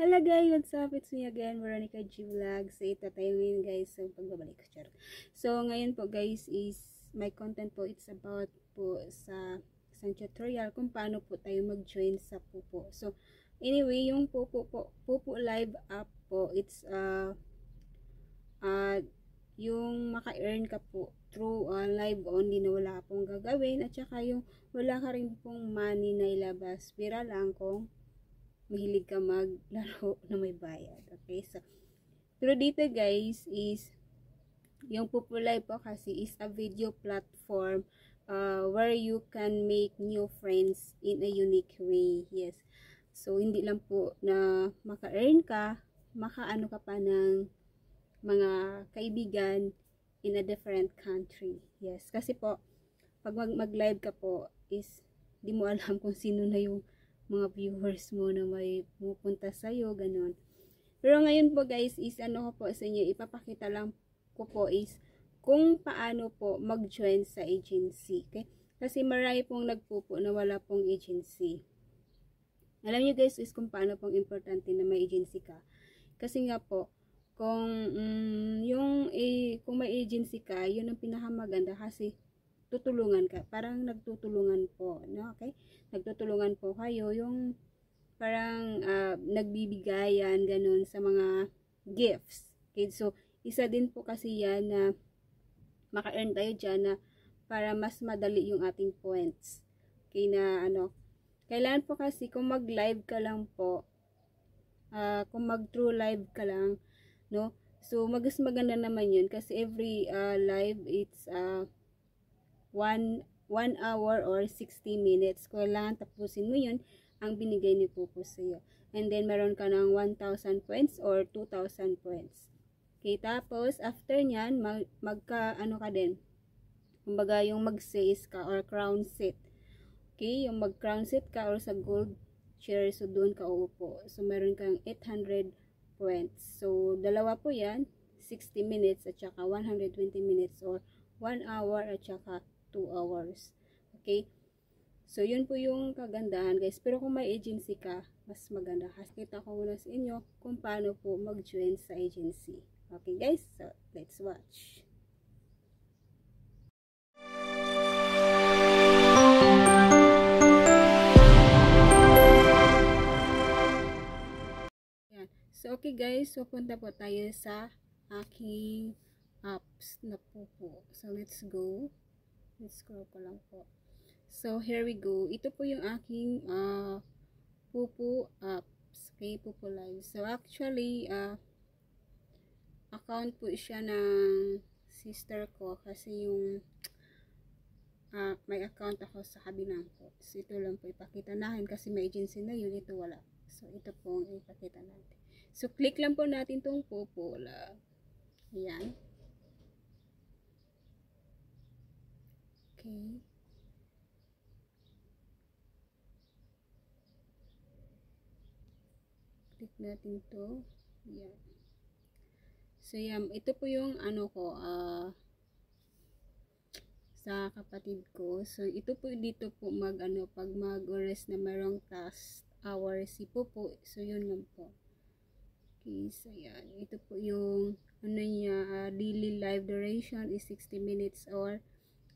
Hello guys, what's up? It's me again, Veronica G Vlog. So ito tayo ngayon guys, so pagbabalik ko char. So ngayon po guys is my content po, it's about po sa isang tutorial kung paano po tayo mag-join sa Pupo. So anyway, yung Pupo live app po, it's yung maka-earn ka po through live only na wala pong gagawin, at saka yung wala ka rin pong money na ilabas, pira lang kung mahilig ka maglaro na may bayad. Okay, so pero dito guys is yung Pupo Live po kasi is a video platform where you can make new friends in a unique way. Yes, so hindi lang po na maka-earn ka, maka-ano ka pa ng mga kaibigan in a different country. Yes, kasi po pag mag-live ka po is di mo alam kung sino na yung mga viewers mo na may pupunta sa'yo, ganun. Pero ngayon po guys is ano ko po sa inyo, ipapakita lang ko po is kung paano po mag-join sa agency. Okay? Kasi marami pong nagpupo na wala pong agency. Alam nyo guys is kung paano pong importante na may agency ka. Kasi nga po, kung kung may agency ka, yun ang pinakamaganda kasi tutulungan ka. Parang nagtutulungan po, no? Okay? Nagtutulungan po kayo, yung parang nagbibigayan, ganun, sa mga gifts. Okay? So, isa din po kasi yan na maka-earn tayo dyan na para mas madali yung ating points. Okay, na ano, kailangan po kasi kung mag-live ka lang po, kung mag-true live ka lang, no? So, mas maganda naman yun kasi every live, it's 1 hour or 60 minutes. Kailangan tapusin mo yun ang binigay ni Pupo sa'yo. And then, meron ka ng 1,000 points or 2,000 points. Okay, tapos, after nyan, ano ka din. Kumbaga, yung mag-says ka or crown set. Okay, yung mag-crown set ka or sa gold chair, so doon ka uupo. So, meron kang 800 points. So, dalawa po yan, 60 minutes at saka 120 minutes or 1 hour at saka 2 hours. Okay? So, yun po yung kagandahan guys. Pero kung may agency ka, mas maganda. Kasi kita ko muna sa inyo kung paano po mag-join sa agency. Okay guys? So, let's watch. Yan. So, okay guys. So, punta po tayo sa aking apps na Pupo. So, let's go. Let's scroll ko lang po. So, here we go. Ito po yung aking Pupo apps. Okay, Pupo Live. So, actually, account po siya ng sister ko kasi yung may account ako sa kabilang po. So, ito lang po ipakita natin kasi may agency na yun. Ito wala. So, ito po ang ipakita natin. So, click lang po natin itong Pupo Live. Ayan. Okay. Click natin to. Yan. So, yan. Ito po yung ano ko, sa kapatid ko. So, ito po dito po pag mag-oras na merong task hour si Pupo. So, yun lang po. Okay, so yan. Ito po yung niya, daily live duration is 60 minutes or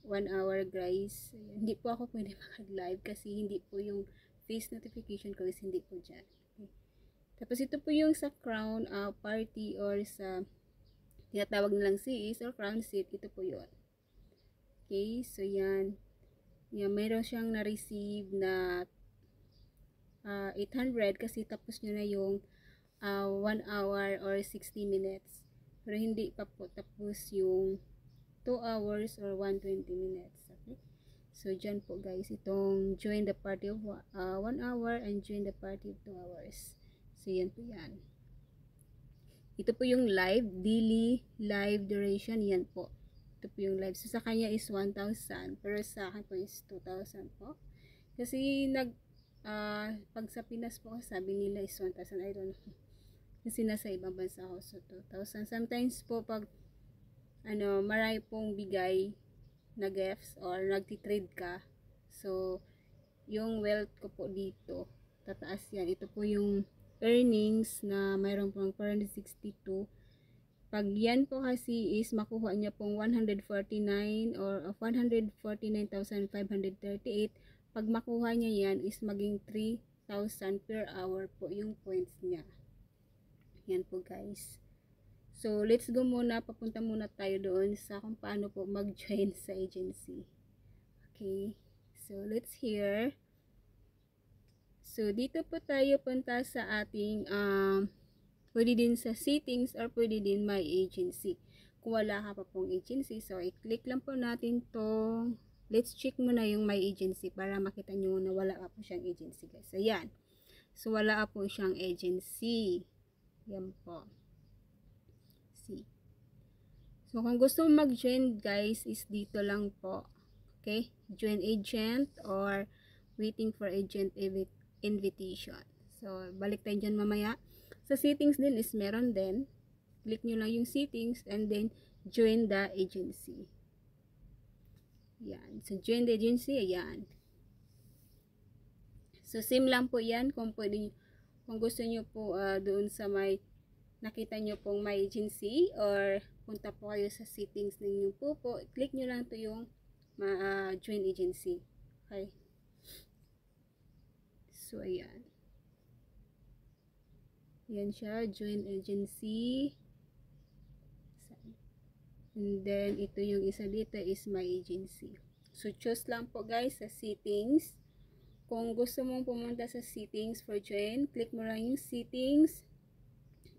1 hour guys. Hindi po ako pwede mag-live kasi hindi po yung face notification ko is hindi po dyan. Okay. Tapos ito po yung sa crown party or sa tinatawag nilang CEs or crown seat. Ito po yun. Okay, so yan. Yan, mayroon siyang na-receive na 800 kasi tapos nyo na yung 1 hour or 60 minutes. Pero hindi pa po tapos yung 2 hours or 120 minutes. Okay? So, dyan po guys, itong join the party of 1 hour and join the party of 2 hours. So, yan po yan. Ito po yung live, daily live duration. Yan po. Ito po yung live. So, sa kanya is 1,000. Pero sa akin po is 2,000 po. Kasi pag sa Pinas po, sabi nila is 1,000. I don't know. Kasi nasa ibang bansa ako. So, 2,000. Sometimes po pag marami pong bigay na gifts or nagtitrade ka. So, yung wealth ko po dito, tataas yan. Ito po yung earnings na mayroon pong 462. Pag yan po kasi is makuha niya pong 149 or 149,538, pag makuha niya yan is maging 3,000 per hour po yung points niya. Yan po guys. So let's go muna, papunta muna tayo doon sa kung paano po mag-join sa agency. Okay, so let's hear. So dito po tayo punta sa ating pwede din sa settings or pwede din my agency. Kung wala ka pa pong agency, so i-click lang po natin to. Let's check muna yung my agency para makita nyo na wala ka po siyang agency guys. Ayan. So wala ka po siyang agency. Yan po. See. So kung gusto mo mag-join guys is dito lang po. Okay? Join agent or waiting for agent invitation. So balik tayo dyan mamaya. Sa settings din is meron din. Click nyo lang yung settings and then join the agency. Yan. So join the agency. Ayan. So same lang po yan. Kung pwede, kung gusto nyo po doon sa may nakita nyo pong my agency or punta po kayo sa settings ninyo po, click nyo lang to yung join agency. Okay. So ayan. Yan siya, join agency. And then, ito yung isa dito is my agency. So, choose lang po guys sa settings. Kung gusto mong pumunta sa settings for join, click mo lang yung settings.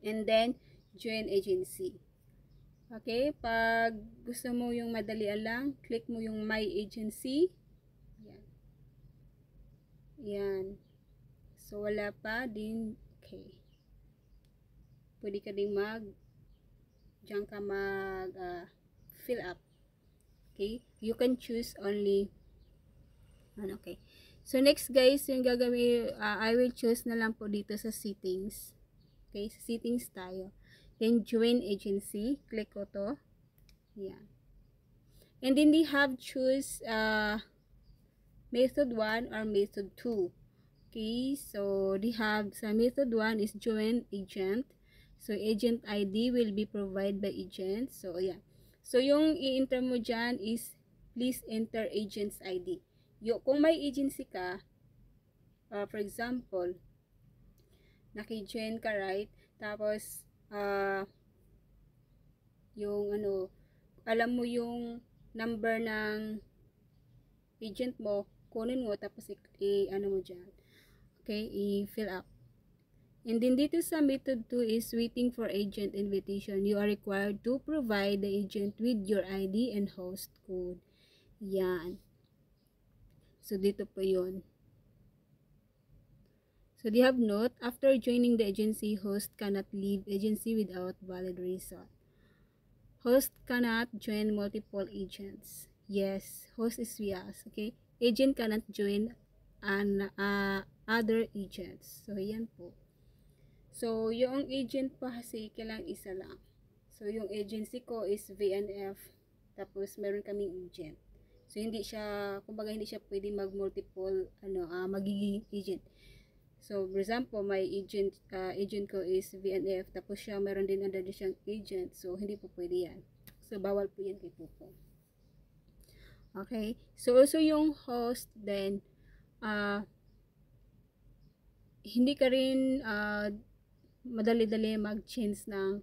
And then, join agency. Okay, pag gusto mo yung madalian lang, click mo yung my agency. Yan. Yan. So, wala pa din. Okay. Pwede ka ding diyan ka fill up. Okay? You can choose only okay. So next guys, yung gagawin, I will choose na lang po dito sa settings. Okay? Sa settings tayo. Then join agency, click ko to. Yan. And then they have choose method 1 or method 2. Okay? So they have sa method 1 is join agent. So, agent ID will be provided by agent. So, ayan. So, yung i-enter mo dyan is, please enter agent's ID. Kung may agency ka, for example, naki-join ka, right? Tapos, yung alam mo yung number ng agent mo, kunin mo, tapos mo dyan. Okay, i-fill up. And then dito sa method 2 is waiting for agent invitation. You are required to provide the agent with your ID and host code. Yan. So dito po yun. So they have note, after joining the agency, host cannot leave agency without valid reason. Host cannot join multiple agents. Yes, host is yes. Okay. Agent cannot join other agents. So yan po. So, yung agent pa kasi kailangan isa lang. So, yung agency ko is VNF. Tapos, meron kaming agent. So, hindi siya, kumbaga hindi siya pwede mag-multiple, magiging agent. So, for example, my agent ko is VNF. Tapos siya, meron din under siyang agent. So, hindi po pwede yan. So, bawal po yan kay Pupo. Okay. So, also yung host, then, hindi ka rin, madali-dali mag-change ng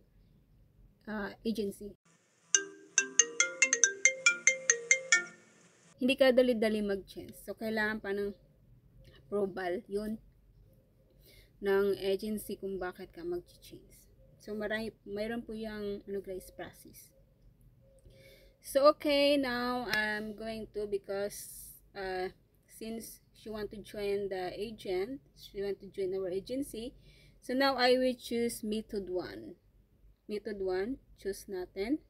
agency. Hindi ka dali-dali mag-change. So, kailangan pa ng approval yun ng agency kung bakit ka mag-change. So, mayroon po yung guys, process. So, okay, now I'm going to, because since she want to join the agent, she want to join our agency. So, now I will choose method 1. Method 1, choose natin.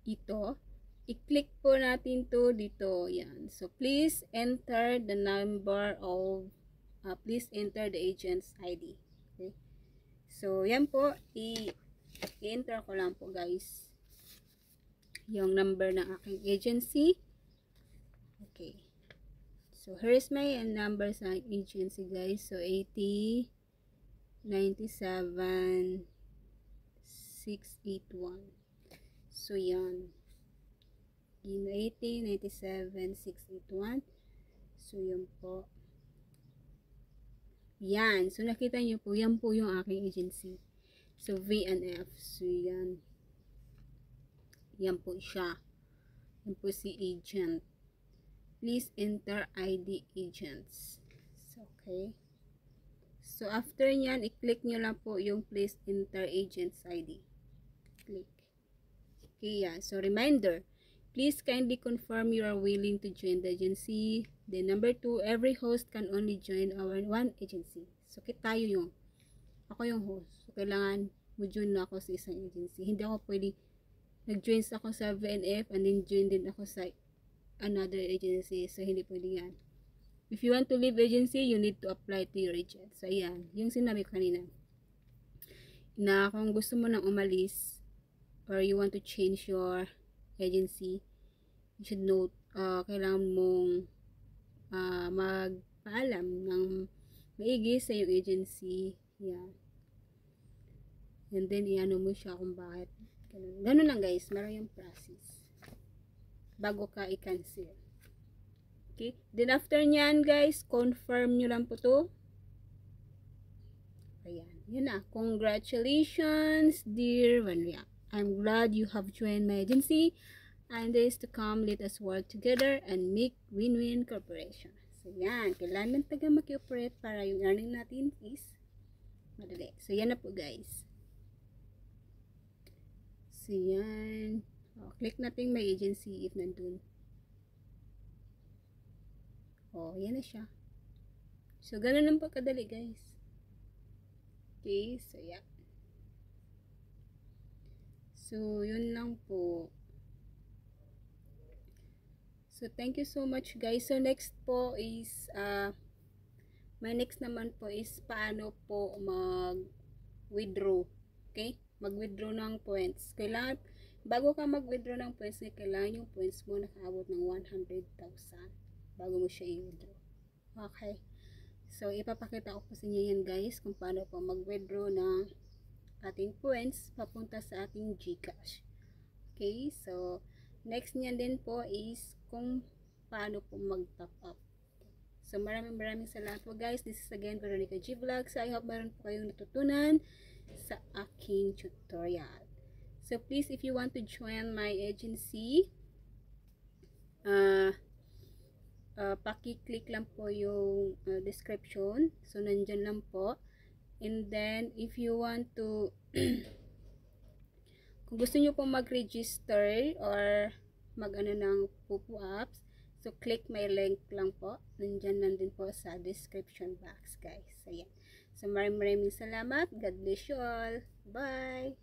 Ito. I-click po natin to dito. Yan. So, please enter the number of, please enter the agent's ID. Okay. So, yan po. I-enter ko lang po guys. Yung number ng aking agency. Okay. So, here's my number sa agency guys. So, 80. 97,681. So, yan. 80, 97,681. So, yan po. Yan. So, nakita nyo po, yan po yung aking agency. So, V&F. So, yan. Yan po siya. Yan po si agent. Please enter ID agents. So, okay. So, after nyan, i-click nyo lang po yung please enter agents ID. Click. Okay, yan. So, reminder. Please kindly confirm you are willing to join the agency. Then, number 2, every host can only join our one agency. So, tayo yung, ako yung host. So, kailangan mo join na ako sa isang agency. Hindi ako pwede, nag-join ako sa VNF and then join din ako sa another agency. So, hindi pwede yan. If you want to leave agency, you need to apply to your agent. So, ayan. Yung sinabi ko kanina. Na kung gusto mo nang umalis or you want to change your agency, you should note, kailangan mong magpaalam ng maigi sa yung agency. Yan. And then, iano mo siya kung bakit. Ganun lang guys. Meron yung process. Bago ka i-cancel. Okay? Then, after nyan guys, confirm nyo lang po to. Ayan. Yun na. Congratulations, dear Vanya. I'm glad you have joined my agency. And days to come, let us work together and make win-win corporation. So, yan. Kailangan taga mag-operate para yung earning natin is madali. So, yan na po, guys. So, yan. Click natin my agency if nandun. Yan na siya. So, ganun lang po kadali, guys. Okay, so, yan. So, yun lang po. So, thank you so much guys. So, next po is, my next naman po is paano po mag-withdraw. Okay? Mag-withdraw ng points. Kailangan, bago ka mag-withdraw ng points, kailangan yung points mo nakaabot ng 100,000 bago mo siya i-withdraw. Okay? So, ipapakita ko po sa inyo yan guys kung paano po mag-withdraw ng ating points papunta sa ating GCash. Okay, so next niyan din po is kung paano po mag-top up. So maraming salamat po guys. This is again Veronica G Vlogs. So I hope meron po kayong natutunan sa aking tutorial. So please, if you want to join my agency, paki-click lang po yung description. So nandyan lang po. And then, if you want to, kung gusto nyo pong mag-register or mag-ano ng pupu apps, so click my link lang po. Nandyan lang din po sa description box, guys. Ayan. So, maraming salamat. God bless you all. Bye!